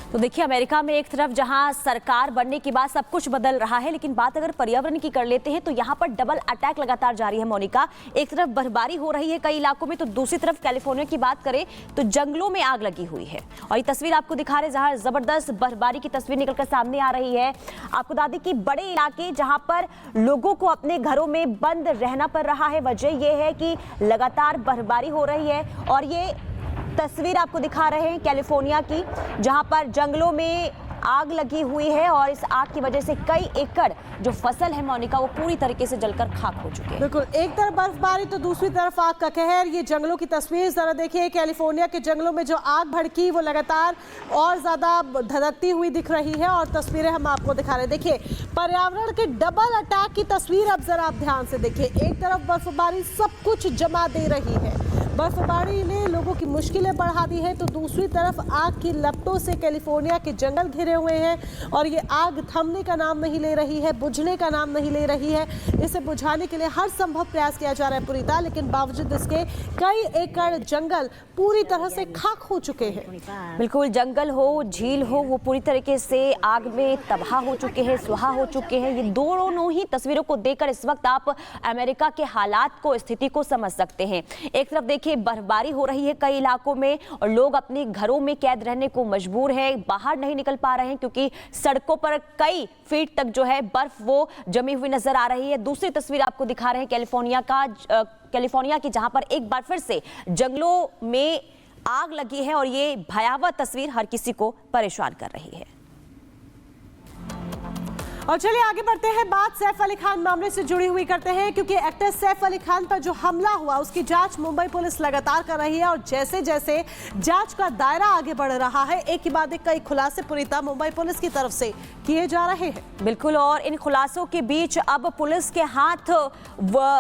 तो देखिए, अमेरिका में एक तरफ जहां सरकार बनने के बाद सब कुछ बदल रहा है, लेकिन बात अगर पर्यावरण की कर लेते हैं तो यहां पर डबल अटैक लगातार जारी है मोनिका। एक तरफ बर्फबारी हो रही है कई इलाकों में, तो दूसरी तरफ कैलिफोर्निया की बात करें तो जंगलों में आग लगी हुई है। और ये तस्वीर आपको दिखा रहे जहां जबरदस्त बर्फबारी की तस्वीर निकलकर सामने आ रही है। आपको बता दें कि बड़े इलाके जहां पर लोगों को अपने घरों में बंद रहना पड़ रहा है, वजह यह है कि लगातार बर्फबारी हो रही है। और ये तस्वीर आपको दिखा रहे हैं कैलिफोर्निया की, जहां पर जंगलों में आग लगी हुई है और इस आग की वजह से कई एकड़ जो फसल है मोनिका, वो पूरी तरीके से जलकर खाक हो चुके हैं। बिल्कुल, एक तरफ बर्फबारी तो दूसरी तरफ आग का कहर। ये जंगलों की तस्वीर जरा देखिए। कैलिफोर्निया के जंगलों में जो आग भड़की वो लगातार और ज्यादा धधकती हुई दिख रही है और तस्वीरें हम आपको दिखा रहे हैं। देखिए, पर्यावरण के डबल अटैक की तस्वीर अब जरा आप ध्यान से देखिए। एक तरफ बर्फबारी सब कुछ जमा दे रही है, बर्फबारी ने लोगों की मुश्किलें बढ़ा दी है, तो दूसरी तरफ आग की लपटों से कैलिफोर्निया के जंगल घिरे हुए हैं और ये आग थमने का नाम नहीं ले रही है, बुझने का नाम नहीं ले रही है। इसे बुझाने के लिए हर संभव प्रयास किया जा रहा है पूरी तरह, लेकिन बावजूद इसके कई एकड़ जंगल पूरी तरह से खाक हो चुके हैं। बिल्कुल, जंगल हो, झील हो, वो पूरी तरीके से आग में तबाह हो चुके हैं, सुहा हो चुके हैं। ये दोनों ही तस्वीरों को देखकर इस वक्त आप अमेरिका के हालात को, स्थिति को समझ सकते हैं। एक तरफ देखिए, बर्फबारी हो रही है कई इलाकों में और लोग अपने घरों में कैद रहने को मजबूर हैं, बाहर नहीं निकल पा रहे हैं क्योंकि सड़कों पर कई फीट तक जो है बर्फ वो जमी हुई नजर आ रही है। दूसरी तस्वीर आपको दिखा रहे हैं कैलिफोर्निया की, जहां पर एक बार फिर से जंगलों में आग लगी है और ये भयावह तस्वीर हर किसी को परेशान कर रही है। और चलिए आगे बढ़ते हैं, बात सैफ अली खान मामले से जुड़ी हुई करते हैं, क्योंकि एक्टर सैफ अली खान पर जो हमला हुआ उसकी जांच मुंबई पुलिस लगातार कर रही है और जैसे जैसे जांच का दायरा आगे बढ़ रहा है, एक के बाद एक कई खुलासे पूरी तरह मुंबई पुलिस की तरफ से किए जा रहे हैं। बिल्कुल, और इन खुलासों के बीच अब पुलिस के हाथ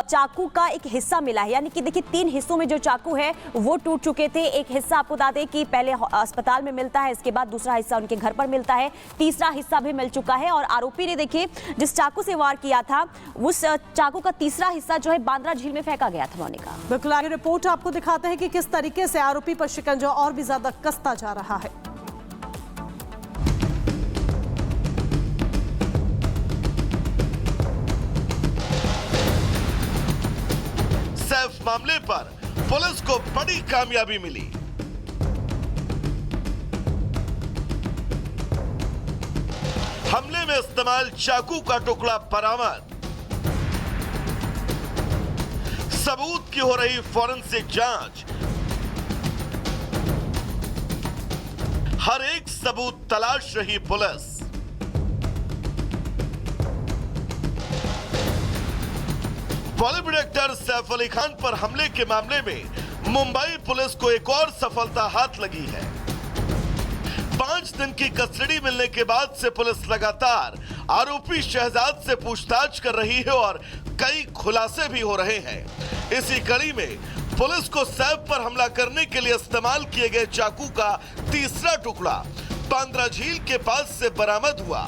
चाकू का एक हिस्सा मिला है, यानी कि देखिए 3 हिस्सों में जो चाकू है वो टूट चुके थे। एक हिस्सा आपको बता दें कि पहले अस्पताल में मिलता है, इसके बाद दूसरा हिस्सा उनके घर पर मिलता है, तीसरा हिस्सा भी मिल चुका है। और आरोपी ने देखिए जिस चाकू से वार किया था, उस चाकू का तीसरा हिस्सा जो है बांद्रा झील में फेंका गया था मोनिका। बिल्कुल, आगे रिपोर्ट आपको दिखाते हैं कि किस तरीके से आरोपी पर शिकंजा और भी ज्यादा कसता जा रहा है। सैफ मामले पर पुलिस को बड़ी कामयाबी मिली। हमले में इस्तेमाल चाकू का टुकड़ा बरामद। सबूत की हो रही फॉरेंसिक जांच। हर एक सबूत तलाश रही पुलिस। बॉलीवुड एक्टर सैफ अली खान पर हमले के मामले में मुंबई पुलिस को एक और सफलता हाथ लगी है। 5 दिन की कस्टडी मिलने के बाद से पुलिस लगातार आरोपी शहजाद से पूछताछ कर रही है और कई खुलासे भी हो रहे हैं। इसी कड़ी में पुलिस को सैफ पर हमला करने के लिए इस्तेमाल किए गए चाकू का तीसरा टुकड़ा बांद्रा झील के पास से बरामद हुआ।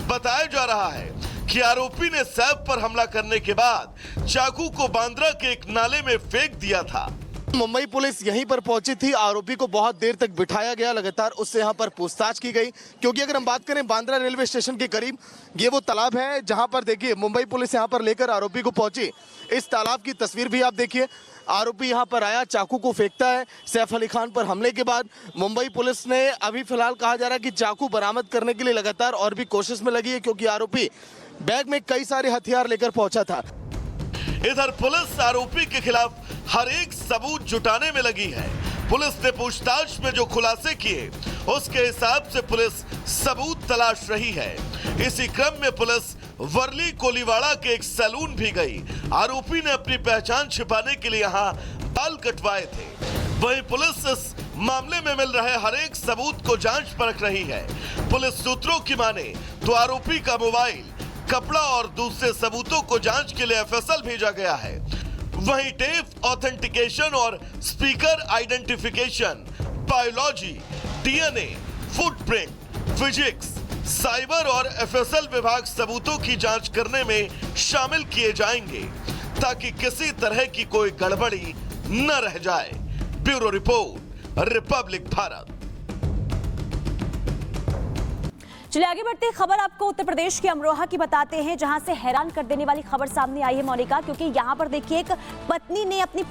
बताया जा रहा है कि आरोपी ने सैफ पर हमला करने के बाद चाकू को बांद्रा के एक नाले में फेंक दिया था। मुंबई पुलिस यहीं पर पहुंची थी, आरोपी को बहुत देर तक बिठाया गया, लगातार उससे यहां पर पूछताछ की गई, क्योंकि अगर हम बात करें बांद्रा रेलवे स्टेशन के करीब ये वो तालाब है जहां पर देखिए मुंबई पुलिस यहां पर लेकर आरोपी को पहुंची। इस तालाब की तस्वीर भी आप देखिए, आरोपी यहां पर आया, चाकू को फेंकता है। सैफ अली खान पर हमले के बाद मुंबई पुलिस ने अभी फिलहाल कहा जा रहा है कि चाकू बरामद करने के लिए लगातार और भी कोशिश में लगी है, क्योंकि आरोपी बैग में कई सारे हथियार लेकर पहुंचा था। इधर पुलिस आरोपी के खिलाफ हर एक सबूत जुटाने में लगी है। पुलिस ने पूछताछ में जो खुलासे किए उसके हिसाब से पुलिस सबूत तलाश रही है। इसी क्रम में पुलिस वर्ली कोलीवाड़ा के एक सैलून भी गई। आरोपी ने अपनी पहचान छिपाने के लिए यहाँ बाल कटवाए थे। वहीं पुलिस इस मामले में मिल रहे हर एक सबूत को जांच परख रही है। पुलिस सूत्रों की माने तो आरोपी का मोबाइल, कपड़ा और दूसरे सबूतों को जांच के लिए एफएसएल भेजा गया है। वहीं टेप ऑथेंटिकेशन और speaker identification, biology, DNA, footprint, physics, cyber और एफएसएल विभाग सबूतों की जांच करने में शामिल किए जाएंगे ताकि किसी तरह की कोई गड़बड़ी न रह जाए। Bureau report, Republic Bharat. चलिए आगे बढ़ते हैं। खबर आपको उत्तर प्रदेश के अमरोहा की बताते हैं, जहां से हैरान कर देने वाली खबर सामने आई है मोनिका, क्योंकि यहां पर देखिए एक पत्नी ने अपनी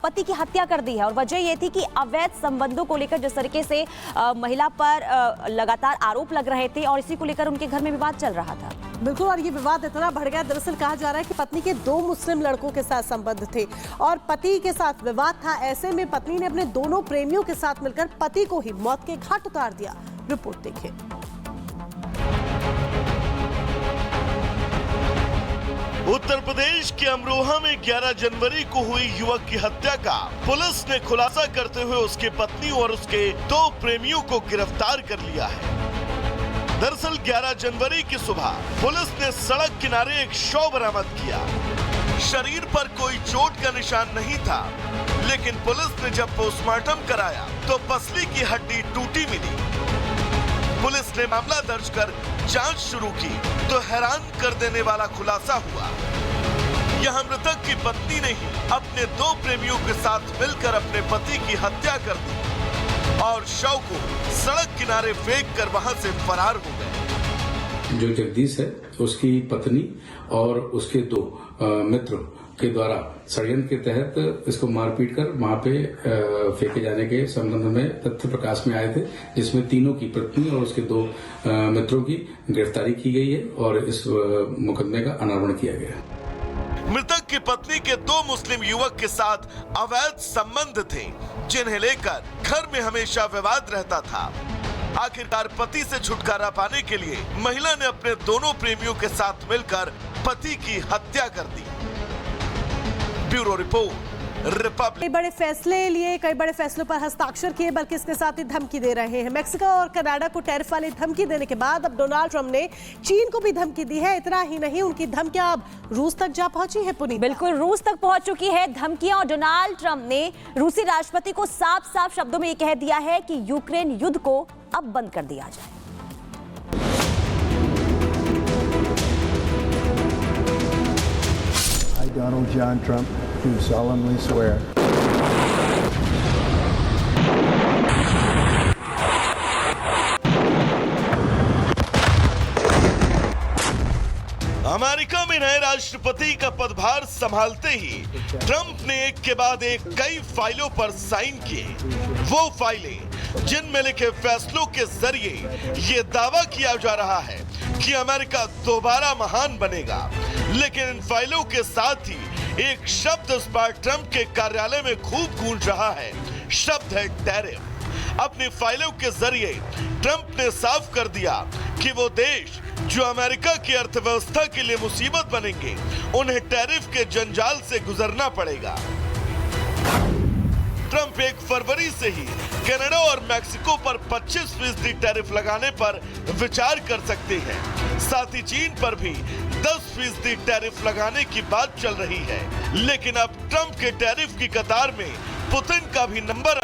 पति की हत्या कर दी है और वजह यह थी कि अवैध संबंधों को लेकर जिस तरीके से महिला पर लगातार आरोप लग रहे थे और इसी को लेकर उनके घर में विवाद चल रहा था। बिल्कुल, और ये विवाद इतना बढ़ गया, दरअसल कहा जा रहा है कि पत्नी के 2 मुस्लिम लड़कों के साथ संबंध थे और पति के साथ विवाद था। ऐसे में पत्नी ने अपने दोनों प्रेमियों के साथ मिलकर पति को ही मौत के घाट उतार दिया। रिपोर्ट देखिए। उत्तर प्रदेश के अमरोहा में 11 जनवरी को हुई युवक की हत्या का पुलिस ने खुलासा करते हुए उसके पत्नी और उसके 2 प्रेमियों को गिरफ्तार कर लिया है। दरअसल 11 जनवरी की सुबह पुलिस ने सड़क किनारे एक शव बरामद किया। शरीर पर कोई चोट का निशान नहीं था, लेकिन पुलिस ने जब पोस्टमार्टम कराया तो पसली की हड्डी टूटी मिली। पुलिस ने मामला दर्ज कर जांच शुरू की तो हैरान कर देने वाला खुलासा हुआ। यहां मृतक की पत्नी ने ही अपने 2 प्रेमियों के साथ मिलकर अपने पति की हत्या कर दी और शव को सड़क किनारे फेंक कर वहां से फरार हो गए। जो जगदीश है उसकी पत्नी और उसके 2 मित्र के द्वारा षड्यंत्र के तहत इसको मारपीट कर वहां पे फेंके जाने के संबंध में तथ्य प्रकाश में आए थे, जिसमें तीनों की पत्नी और उसके 2 मित्रों की गिरफ्तारी की गई है और इस मुकदमे का अनावरण किया गया। मृतक की पत्नी के 2 मुस्लिम युवक के साथ अवैध संबंध थे, जिन्हें लेकर घर में हमेशा विवाद रहता था। आखिरकार पति से छुटकारा पाने के लिए महिला ने अपने दोनों प्रेमियों के साथ मिलकर पति की हत्या कर दी। Bureau report, Republic. कई बड़े फैसले लिए, कई बड़े फैसलों पर हस्ताक्षर किए, बल्कि इसके साथ ही धमकी दे रहे हैं। मेक्सिको और कनाडा को टैरिफ वाली धमकी देने के बाद अब डोनाल्ड ट्रंप ने चीन को भी धमकी दी है। इतना ही नहीं, उनकी धमकियां अब रूस तक जा पहुंची है। पुनीत, बिल्कुल, रूस तक पहुंच चुकी है धमकियां और डोनाल्ड ट्रंप ने रूसी राष्ट्रपति को साफ साफ शब्दों में ये कह दिया है कि यूक्रेन युद्ध को अब बंद कर दिया जाए। Donald John Trump, do solemnly swear. America में नए राष्ट्रपति का पदभार संभालते ही ट्रंप ने एक के बाद एक कई फाइलों पर साइन किए। वो फाइलें जिनमें लिखे फैसलों के जरिए ये दावा किया जा रहा है कि अमेरिका दोबारा महान बनेगा। लेकिन इन फाइलों के साथ ही एक शब्द इस बार ट्रंप के कार्यालय में खूब गूंज रहा है। शब्द है टैरिफ। अपनी फाइलों के जरिए ट्रंप ने साफ कर दिया कि वो देश जो अमेरिका की अर्थव्यवस्था के लिए मुसीबत बनेंगे, उन्हें टैरिफ के जंजाल से गुजरना पड़ेगा। ट्रंप 1 फरवरी से ही कनाडा और मैक्सिको पर 25% टैरिफ लगाने पर विचार कर सकते हैं। साथ ही चीन पर भी 10% टैरिफ लगाने की बात चल रही है। लेकिन अब ट्रंप के टैरिफ की कतार में पुतिन का भी नंबर